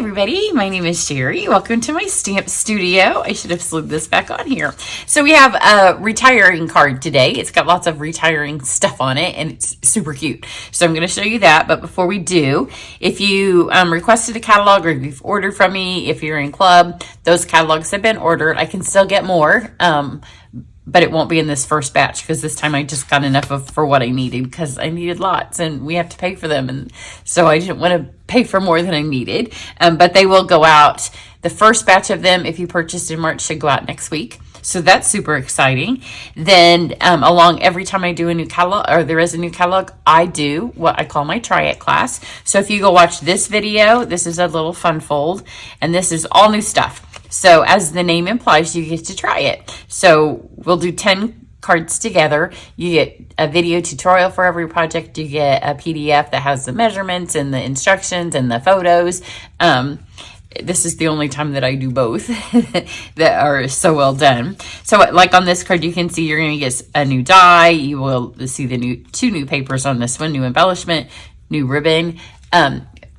everybody, my name is Sherry. Welcome to my stamp studio. I should have slid this back on here. So we have a retiring card today. It's got lots of retiring stuff on it and it's super cute. So I'm going to show you that. But before we do, if you requested a catalog or if you've ordered from me, if you're in club, those catalogs have been ordered. I can still get more. But it won't be in this first batch because this time I just got enough for what I needed because I needed lots and we have to pay for them. And so I didn't want to pay for more than I needed. But they will go out. The first batch of them, if you purchased in March, should go out next week. So that's super exciting. Then along every time I do a new catalog or there is a new catalog, I do what I call my try it class. So if you go watch this video, this is a little fun fold and this is all new stuff. So as the name implies, you get to try it. So we'll do 10 cards together. You get a video tutorial for every project. You get a PDF that has the measurements and the instructions and the photos. This is the only time that I do both that are so well done. So like on this card, you can see you're going to get a new die. You will see the two new papers on this one, new embellishment, new ribbon.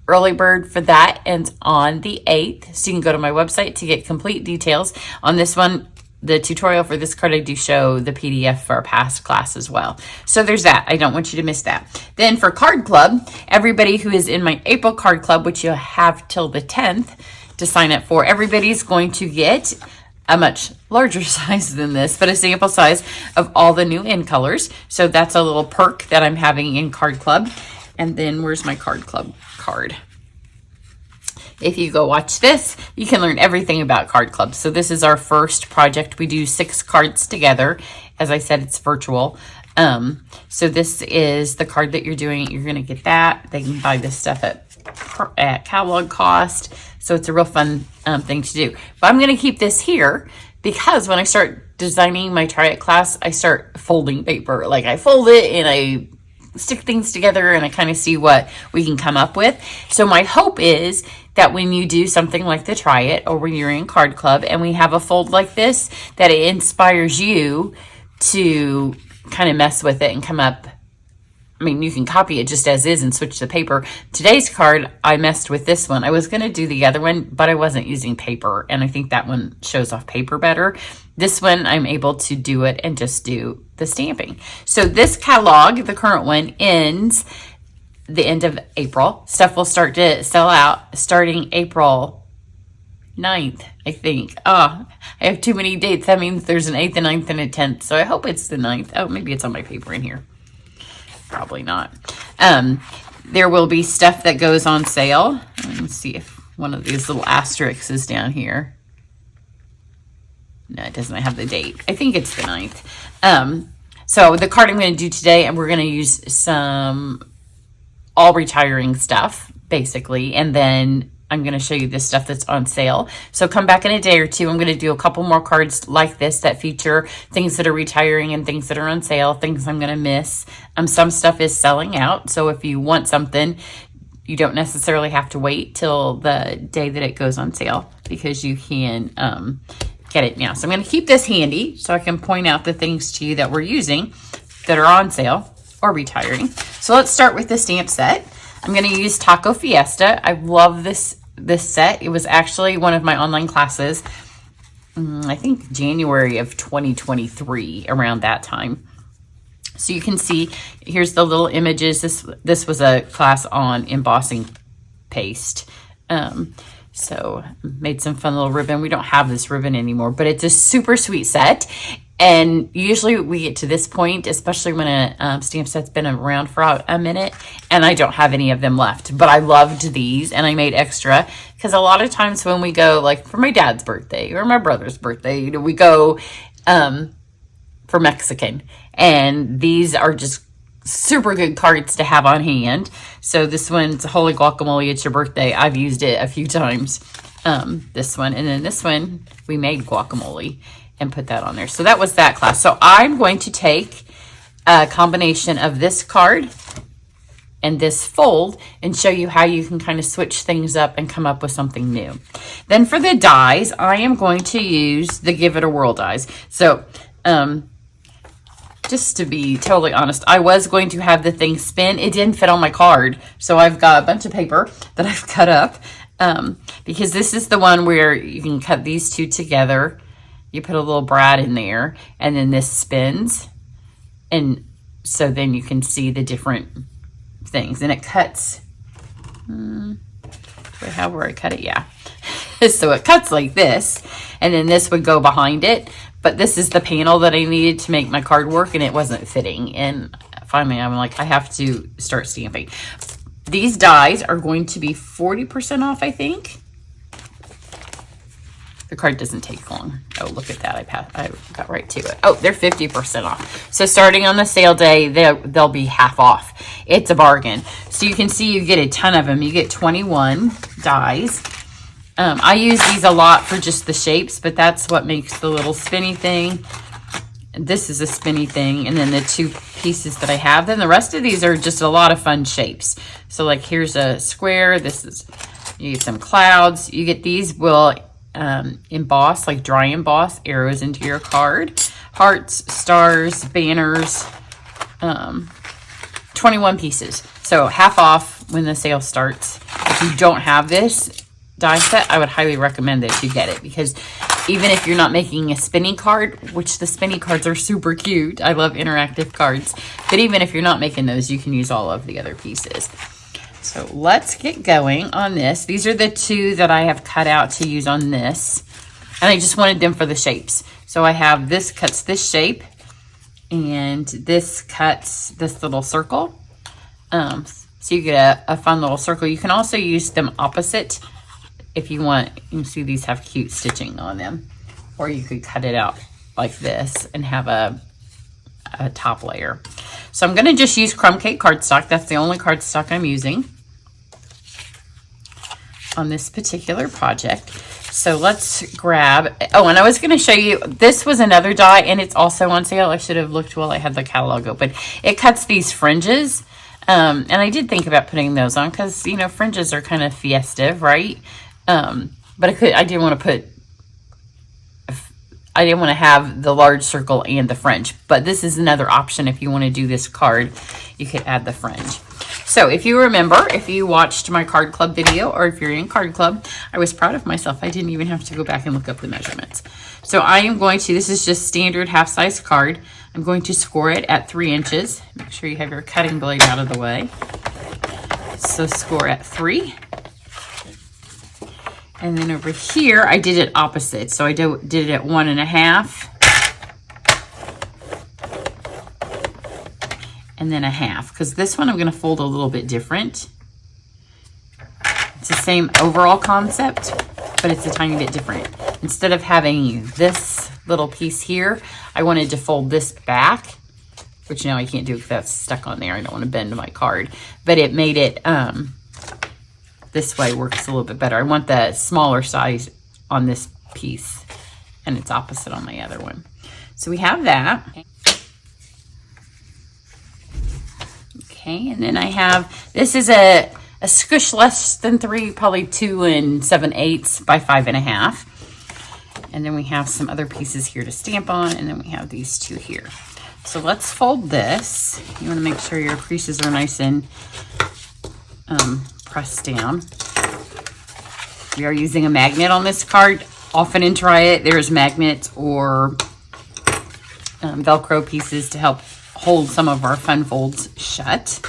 Early bird for that ends on the 8th. So you can go to my website to get complete details. On this one, the tutorial for this card, I do show the PDF for a past class as well. So there's that. I don't want you to miss that. Then for Card Club, everybody who is in my April Card Club, which you'll have till the 10th to sign up for, everybody's going to get a much larger size than this, but a sample size of all the new in colors. So that's a little perk that I'm having in Card Club. And then where's my Card Club card? If you go watch this, you can learn everything about Card Club. So this is our first project. We do 6 cards together. As I said, it's virtual. So this is the card that you're doing. You're going to get that. They can buy this stuff at catalog cost. So it's a real fun thing to do. But I'm going to keep this here because when I start designing my Try It class, I start folding paper. Like I fold it and I stick things together and I kind of see what we can come up with. So my hope is that when you do something like the Try It or when you're in Card Club and we have a fold like this, that it inspires you to kind of mess with it and come up. I mean, you can copy it just as is and switch the paper. Today's card, I messed with this one. I was going to do the other one, but I wasn't using paper. And I think that one shows off paper better. This one, I'm able to do it and just do the stamping. So this catalog, the current one, ends the end of April. Stuff will start to sell out starting April 9th, I think. I have too many dates. That means there's an 8th, a 9th, and a 10th. So I hope it's the 9th. Oh, maybe it's on my paper in here. Probably not. There will be stuff that goes on sale. Let's see if one of these little asterisks is down here. No, it doesn't have the date. I think it's the 9th. So the card I'm going to do today, and we're going to use some all retiring stuff, basically. And then I'm going to show you this stuff that's on sale. So come back in a day or two. I'm going to do a couple more cards like this that feature things that are retiring and things that are on sale, things I'm going to miss. Some stuff is selling out. So if you want something, you don't necessarily have to wait till the day that it goes on sale because you can get it now. So I'm going to keep this handy so I can point out the things to you that we're using that are on sale or retiring. So let's start with the stamp set. I'm going to use Taco Fiesta. I love this set. It was actually one of my online classes, I think January of 2023, around that time. So you can see, here's the little images. This was a class on embossing paste. So made some fun little ribbon. We don't have this ribbon anymore, but it's a super sweet set. And usually we get to this point, especially when a stamp set's been around for a minute, and I don't have any of them left. But I loved these, and I made extra because a lot of times when we go, like for my dad's birthday or my brother's birthday, we go for Mexican, and these are just super good cards to have on hand. So this one's Holy Guacamole, It's Your Birthday. I've used it a few times. This one, and then this one, we made guacamole and put that on there. So that was that class. So I'm going to take a combination of this card and this fold and show you how you can kind of switch things up and come up with something new. Then for the dies, I am going to use the Give It a Whirl dies. So just to be totally honest, I was going to have the thing spin. It didn't fit on my card. So I've got a bunch of paper that I've cut up. because this is the one where you can cut these two together. You put a little brad in there, and then this spins. And so then you can see the different things. And it cuts, do I have where I cut it? Yeah. So it cuts like this, and then this would go behind it. But this is the panel that I needed to make my card work, and it wasn't fitting. And finally, I'm like, I have to start stamping. These dies are going to be 40% off, I think. The card doesn't take long. Oh, look at that. I got right to it. Oh, they're 50% off. So starting on the sale day, they'll be half off. It's a bargain. So you can see you get a ton of them. You get 21 dies. I use these a lot for just the shapes, but that's what makes the little spinny thing. This is a spinny thing, and then the two pieces that I have. Then the rest of these are just a lot of fun shapes. So like here's a square. This is, you get some clouds. You get these will emboss, like dry emboss arrows into your card. Hearts, stars, banners, 21 pieces. So half off when the sale starts. If you don't have this die set, I would highly recommend that you get it, because even if you're not making a spinny card, which the spinny cards are super cute. I love interactive cards. But even if you're not making those, you can use all of the other pieces. So let's get going on this. These are the two that I have cut out to use on this. And I just wanted them for the shapes. So I have this cuts this shape, and this cuts this little circle. So you get a fun little circle. You can also use them opposite if you want. You can see these have cute stitching on them. Or you could cut it out like this and have a top layer. So I'm going to just use crumb cake cardstock. That's the only cardstock I'm using on this particular project. So let's grab, oh, and I was going to show you, this was another die, and it's also on sale. I should have looked while I had the catalog open. It cuts these fringes, and I did think about putting those on because, you know, fringes are kind of festive, right? But I didn't want to have the large circle and the fringe, but this is another option. If you want to do this card, you could add the fringe. So if you remember, if you watched my card club video, or if you're in card club, I was proud of myself. I didn't even have to go back and look up the measurements. So I am going to, this is just standard half-size card. I'm going to score it at 3 inches. Make sure you have your cutting blade out of the way. So score at 3. And then over here, I did it opposite. So I did it at 1.5. And then a half, because this one I'm going to fold a little bit different. It's the same overall concept, but it's a tiny bit different. Instead of having this little piece here, I wanted to fold this back, which now I can't do because that's stuck on there. I don't want to bend my card, but it made it, this way works a little bit better. I want the smaller size on this piece, and it's opposite on my other one. So we have that. Okay, and then I have, this is a squish less than 3, probably 2 7/8 by 5.5. And then we have some other pieces here to stamp on, and then we have these two here. So let's fold this. You want to make sure your creases are nice and pressed down. We are using a magnet on this card. Often in Try It, there's magnets or Velcro pieces to help hold some of our fun folds shut.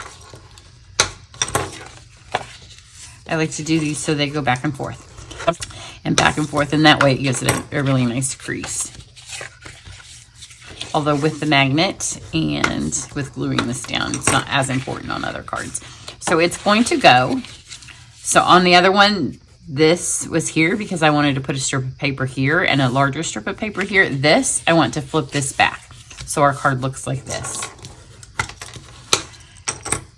I like to do these so they go back and forth and back and forth, and that way it gives it a really nice crease. Although with the magnet and with gluing this down, it's not as important on other cards. So it's going to go. So on the other one, this was here because I wanted to put a strip of paper here and a larger strip of paper here. This, I want to flip this back. So our card looks like this.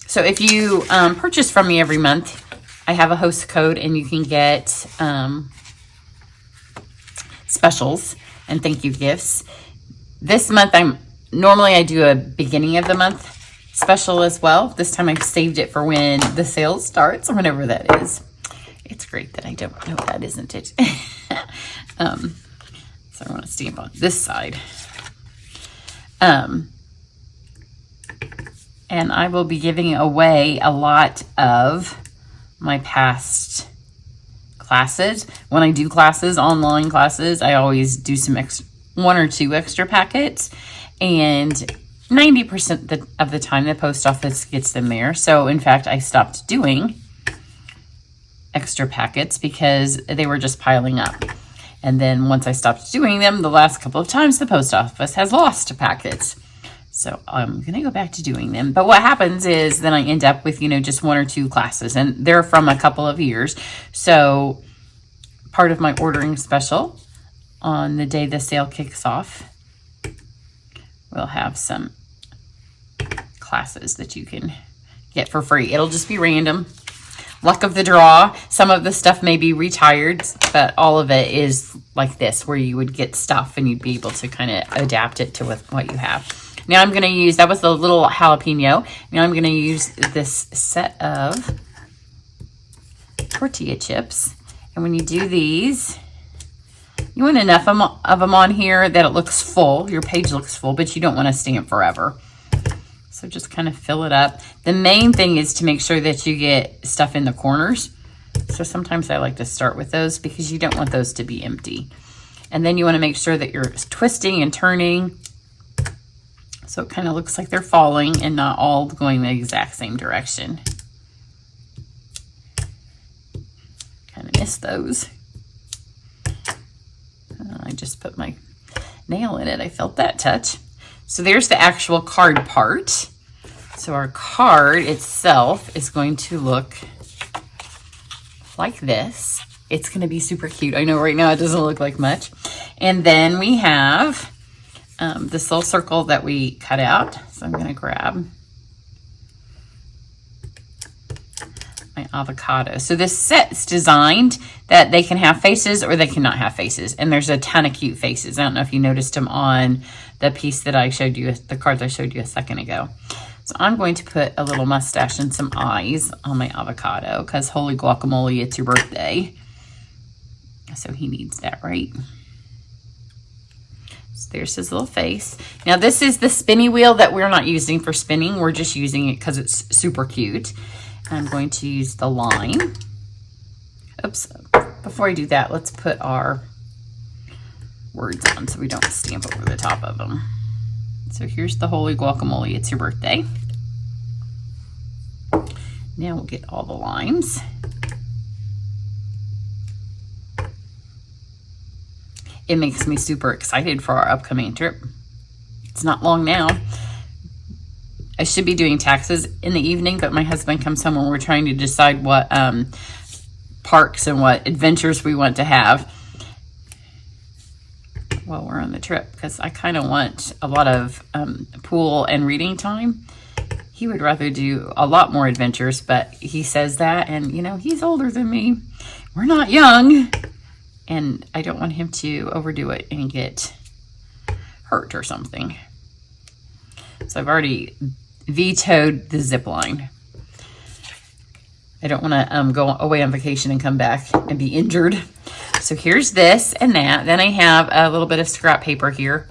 So if you purchase from me every month, I have a host code, and you can get specials and thank you gifts. This month, normally I do a beginning of the month special as well. This time I've saved it for when the sale starts, or whenever that is. It's great that I don't know that, isn't it? So I want to stamp on this side. And I will be giving away a lot of my past classes. When I do classes, online classes, I always do some 1 or 2 extra packets, and 90% of the time the post office gets them there. So in fact, I stopped doing extra packets because they were just piling up. And then once I stopped doing them, the last couple of times the post office has lost packets. So I'm going to go back to doing them. But what happens is then I end up with, just 1 or 2 classes, and they're from a couple of years. So part of my ordering special on the day the sale kicks off, we'll have some classes that you can get for free. It'll just be random. Luck of the draw. Some of the stuff may be retired, but all of it is like this, where you would get stuff and you'd be able to kind of adapt it to what you have. Now I'm going to use, that was the little jalapeno. Now I'm going to use this set of tortilla chips. And when you do these, you want enough of them on here that it looks full. Your page looks full, but you don't want to stamp forever. So just kind of fill it up. The main thing is to make sure that you get stuff in the corners. So sometimes I like to start with those because you don't want those to be empty. And then you want to make sure that you're twisting and turning, so it kind of looks like they're falling and not all going the exact same direction. Kind of missed those. I just put my nail in it. I felt that touch. So there's the actual card part. So our card itself is going to look like this. It's going to be super cute. I know right now it doesn't look like much. And then we have this little circle that we cut out. So I'm going to grab my avocado. So this set's designed that they can have faces or they cannot have faces. And there's a ton of cute faces. I don't know if you noticed them on the piece that I showed you, the cards I showed you a second ago. So I'm going to put a little mustache and some eyes on my avocado because holy guacamole, it's your birthday. So he needs that, right? So there's his little face. Now this is the spinny wheel that we're not using for spinning. We're just using it because it's super cute. I'm going to use the line. Oops. Before I do that, let's put our words on so we don't stamp over the top of them. So here's the holy guacamole, it's your birthday. Now we'll get all the lines. It makes me super excited for our upcoming trip. It's not long now. I should be doing taxes in the evening, but my husband comes home and we're trying to decide what parks and what adventures we want to have while we're on the trip, because I kind of want a lot of pool and reading time. He would rather do a lot more adventures, but he says that, and he's older than me. We're not young, and I don't want him to overdo it and get hurt or something. So I've already vetoed the zip line. I don't want to go away on vacation and come back and be injured. So here's this and that. Then I have a little bit of scrap paper here.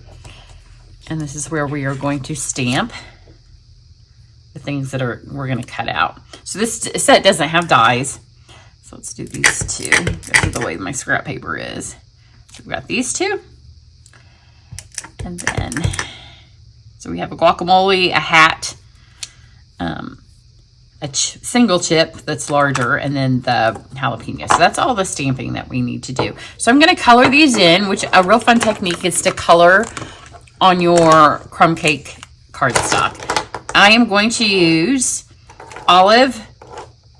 And this is where we are going to stamp the things that we're going to cut out. So this set doesn't have dies. So let's do these two. This is the way my scrap paper is. So we've got these two. And then, so we have a guacamole, a hat, a single chip that's larger, and then the jalapeno. So that's all the stamping that we need to do. So I'm going to color these in, which a real fun technique is to color on your crumb cake cardstock. I am going to use olive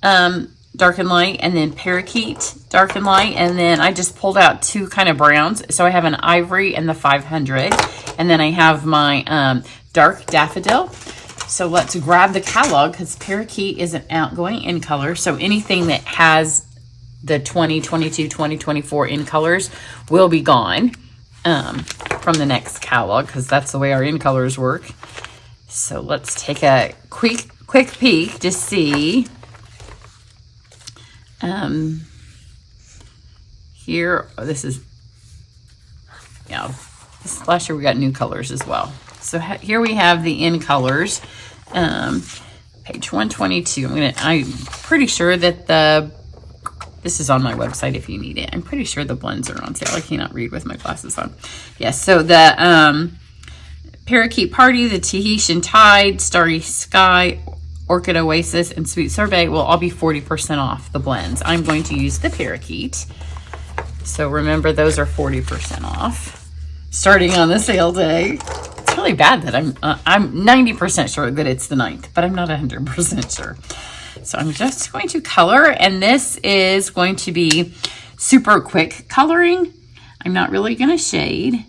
dark and light, and then parakeet dark and light, and then I just pulled out 2 kind of browns. So I have an ivory and the 500, and then I have my dark daffodil. So let's grab the catalog, because parakeet isn't outgoing in color. So anything that has the 2022, 2024 in colors will be gone from the next catalog, because that's the way our in colors work. So let's take a quick peek to see. Here, this is, last year we got new colors as well. So here we have the in colors, page 122. I'm pretty sure that This is on my website if you need it. I'm pretty sure the blends are on sale. I cannot read with my glasses on. Yes, so the Parakeet Party, the Tahitian Tide, Starry Sky, Orchid Oasis, and Sweet Sorbet will all be 40% off the blends. I'm going to use the Parakeet. So remember, those are 40% off starting on the sale day. It's really bad that I'm 90% sure that it's the 9th, but I'm not 100% sure. So I'm just going to color, and this is going to be super quick coloring. I'm not really going to shade.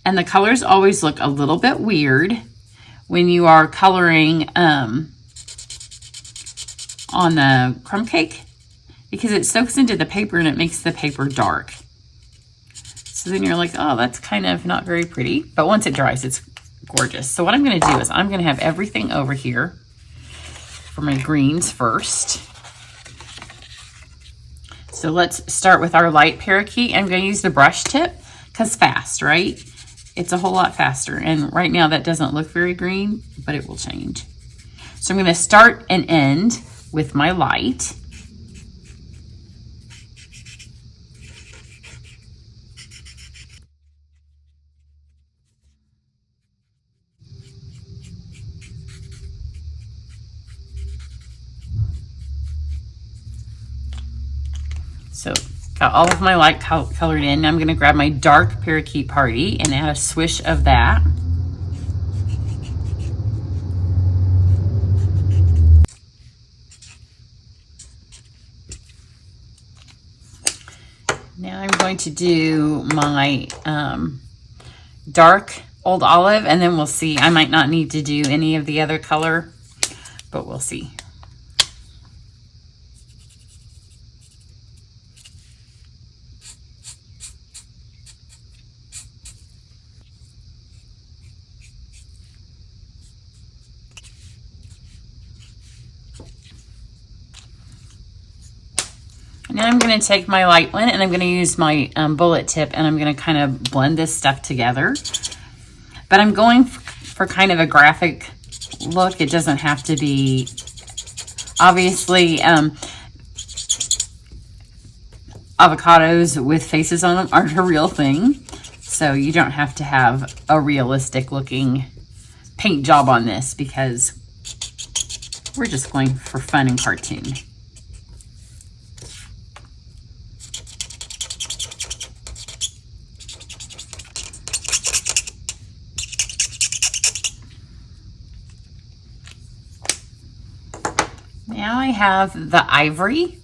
And the colors always look a little bit weird when you are coloring on the crumb cake, because it soaks into the paper and it makes the paper dark. So then you're like, oh, that's kind of not very pretty. But once it dries, it's gorgeous. So what I'm going to do is I'm going to have everything over here for my greens first. So let's start with our light parakeet. I'm going to use the brush tip because fast, right? It's a whole lot faster. And right now that doesn't look very green, but it will change. So I'm going to start and end with my light. So got all of my light colored in. Now I'm going to grab my dark Parakeet Party and add a swish of that. Now I'm going to do my dark Old Olive, and then we'll see. I might not need to do any of the other color, but we'll see. Now I'm going to take my light one and I'm going to use my bullet tip, and I'm going to kind of blend this stuff together. But I'm going for kind of a graphic look. It doesn't have to be, obviously, avocados with faces on them aren't a real thing. So you don't have to have a realistic looking paint job on this, because we're just going for fun and cartoon. Now I have the ivory,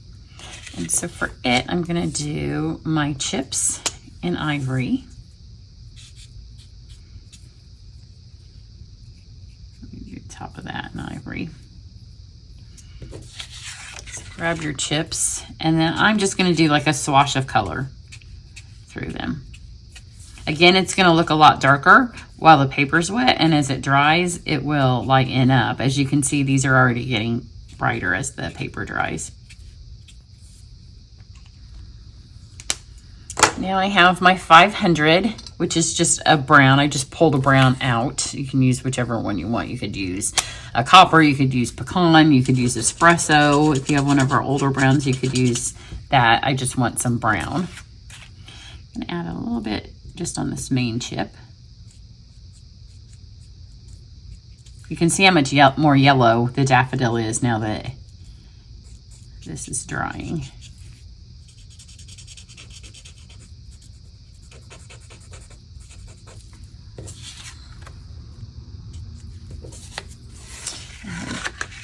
and so for it, I'm going to do my chips in ivory. Let me do the top of that in ivory. So grab your chips, and then I'm just going to do like a swash of color through them. Again, it's going to look a lot darker while the paper's wet, and as it dries, it will lighten up. As you can see, these are already getting brighter as the paper dries. Now I have my 500, which is just a brown. I just pulled a brown out. You can use whichever one you want. You could use a copper, you could use pecan, you could use espresso. If you have one of our older browns, you could use that. I just want some brown. I'm gonna add a little bit just on this main chip. You can see how much more yellow the daffodil is now that this is drying.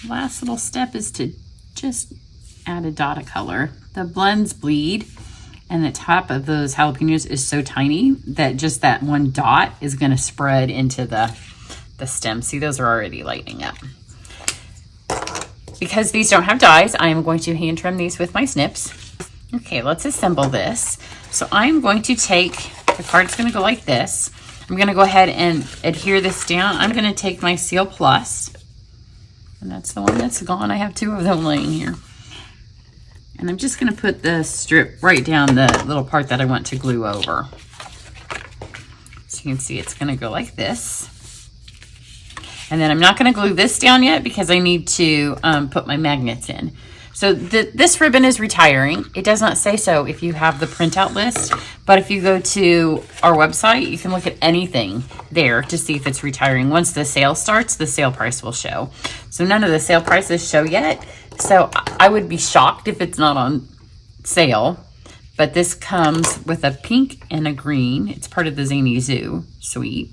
Last little step is to just add a dot of color. The blends bleed, and the top of those jalapenos is so tiny that just that one dot is going to spread into the stem. See, those are already lightening up. Because these don't have dies, I am going to hand trim these with my snips. Okay, let's assemble this. So I'm going to take, the card's going to go like this. I'm going to go ahead and adhere this down. I'm going to take my Seal Plus, and that's the one that's gone. I have two of them laying here. And I'm just going to put the strip right down the little part that I want to glue over. So you can see it's going to go like this. And then I'm not going to glue this down yet because I need to put my magnets in. So this ribbon is retiring. It does not say so if you have the printout list, but if you go to our website, you can look at anything there to see if it's retiring. Once the sale starts, the sale price will show. So none of the sale prices show yet. So I would be shocked if it's not on sale. But this comes with a pink and a green. It's part of the Zany Zoo suite.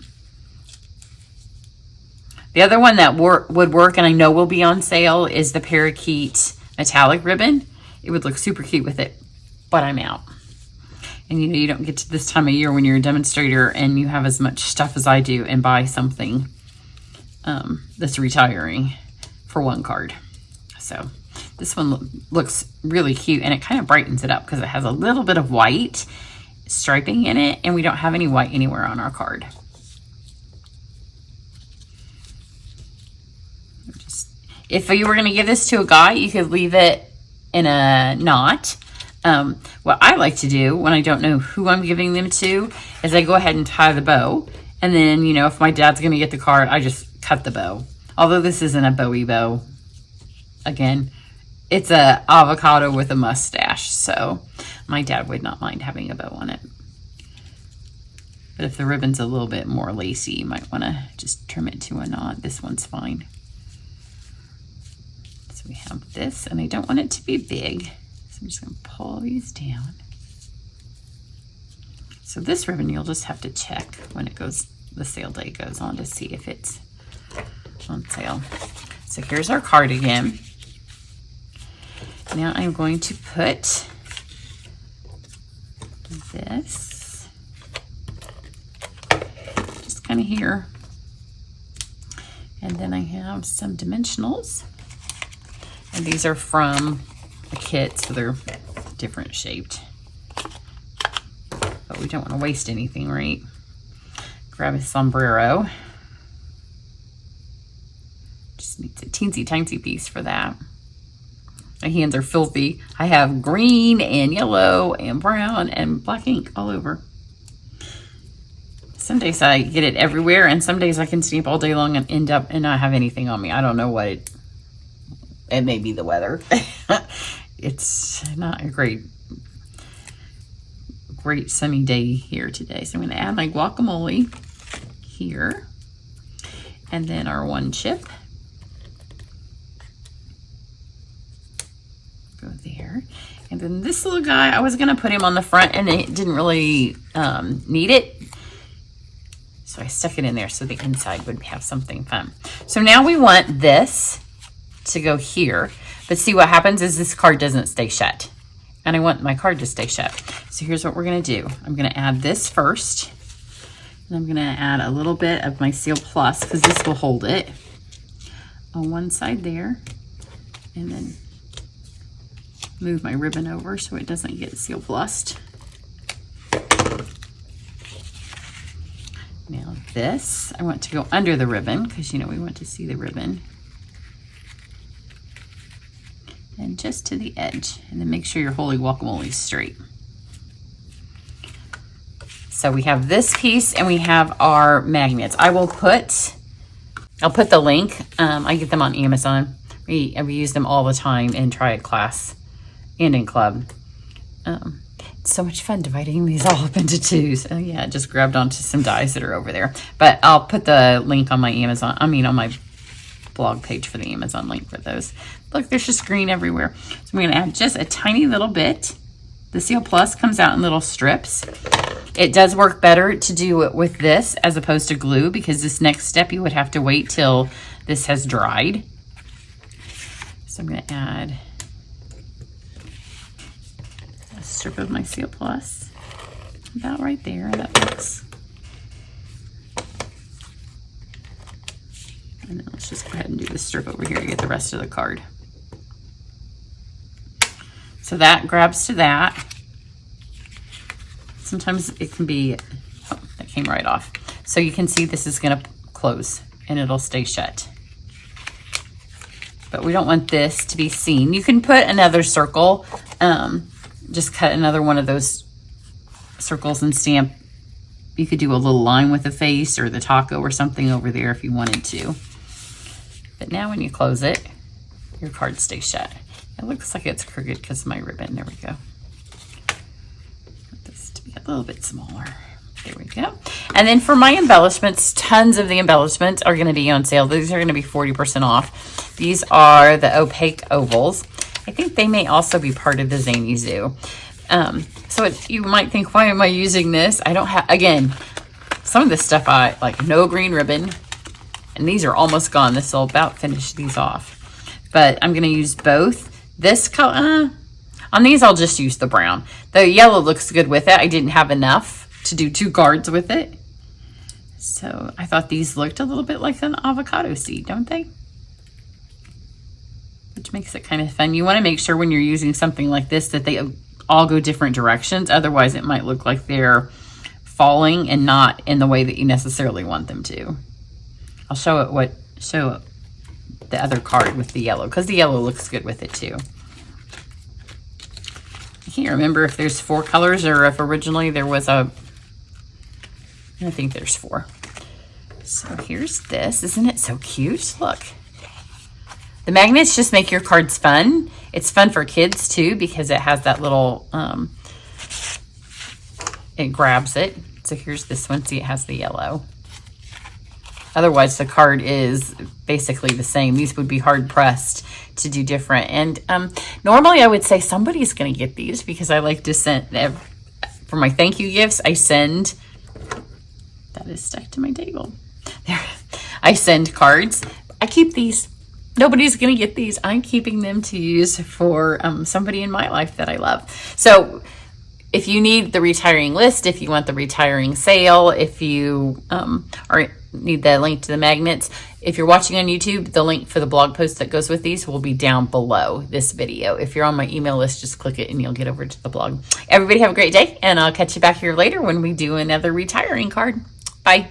The other one that would work, and I know will be on sale, is the Parakeet metallic ribbon. It would look super cute with it, but I'm out. And you know, you don't get to this time of year when you're a demonstrator and you have as much stuff as I do and buy something that's retiring for one card. So this one looks really cute, and it kind of brightens it up because it has a little bit of white striping in it, and we don't have any white anywhere on our card. If you were going to give this to a guy, you could leave it in a knot. What I like to do when I don't know who I'm giving them to is I go ahead and tie the bow. And then, you know, if my dad's going to get the card, I just cut the bow. Although this isn't a Bowie bow. Again, it's a avocado with a mustache. So my dad would not mind having a bow on it. But if the ribbon's a little bit more lacy, you might want to just trim it to a knot. This one's fine. We have this, and I don't want it to be big, so I'm just going to pull these down. So this ribbon you'll just have to check when it goes, the sale day goes on, to see if it's on sale. So here's our card again. Now I'm going to put this just kind of here, and then I have some dimensionals. And these are from a kit, so they're different shaped. But we don't want to waste anything, right? Grab a sombrero. Just needs a teensy tiny piece for that. My hands are filthy. I have green and yellow and brown and black ink all over. Some days I get it everywhere, and some days I can stamp all day long and end up and not have anything on me. I don't know what it may be the weather. It's not a great sunny day here today. So I'm going to add my guacamole here. And then our one chip. Go there. And then this little guy, I was going to put him on the front, and it didn't really need it. So I stuck it in there so the inside would have something fun. So now we want this to go here, but see what happens is this card doesn't stay shut, and I want my card to stay shut. So here's what we're going to do. I'm going to add this first, and I'm going to add a little bit of my Seal Plus, because this will hold it on one side there, and then move my ribbon over so it doesn't get Seal Plussed. Now this, I want to go under the ribbon, because you know we want to see the ribbon. And just to the edge, and then make sure your holy guacamole is straight. So we have this piece, and we have our magnets. I'll put the link. I get them on Amazon. We use them all the time in Triad class and in club. It's so much fun dividing these all up into twos. Oh yeah, I just grabbed onto some dies that are over there. But I'll put the link on my on my blog page for the Amazon link for those. Look, there's just green everywhere. So I'm going to add just a tiny little bit. The Seal Plus comes out in little strips. It does work better to do it with this as opposed to glue, because this next step you would have to wait till this has dried. So I'm going to add a strip of my Seal Plus about right there. That looks. And then let's just go ahead and do this strip over here to get the rest of the card. So that grabs to that. Sometimes it can be, oh, that came right off. So you can see this is going to close and it'll stay shut. But we don't want this to be seen. You can put another circle, just cut another one of those circles and stamp. You could do a little line with the face or the taco or something over there if you wanted to. But now when you close it, your card stays shut. It looks like it's crooked because of my ribbon. There we go. Want this to be a little bit smaller. There we go. And then for my embellishments, tons of the embellishments are going to be on sale. These are going to be 40% off. These are the opaque ovals. I think they may also be part of the Zany Zoo. You might think, why am I using this? I don't have, again, some of this stuff I like, no green ribbon. And these are almost gone. This will about finish these off. But I'm going to use both. This color, on these I'll just use the brown. The yellow looks good with it. I didn't have enough to do 2 cards with it. So I thought these looked a little bit like an avocado seed, don't they? Which makes it kind of fun. You want to make sure when you're using something like this that they all go different directions. Otherwise it might look like they're falling and not in the way that you necessarily want them to. I'll show the other card with the yellow, because the yellow looks good with it too. I can't remember if there's 4 colors or if originally there was I think there's 4. So here's this. Isn't it so cute? Look. The magnets just make your cards fun. It's fun for kids too because it has that little, it grabs it. So here's this one. See, it has the yellow. Otherwise, the card is basically the same. These would be hard pressed to do different. And normally I would say somebody's going to get these because I like to send, for my thank you gifts, I send, that is stuck to my table. There, I send cards. I keep these. Nobody's going to get these. I'm keeping them to use for somebody in my life that I love. So if you need the retiring list, if you want the retiring sale, if you need the link to the magnets, if you're watching on YouTube, the link for the blog post that goes with these will be down below this video. If you're on my email list, just click it and you'll get over to the blog. Everybody have a great day, and I'll catch you back here later when we do another retiring card. Bye.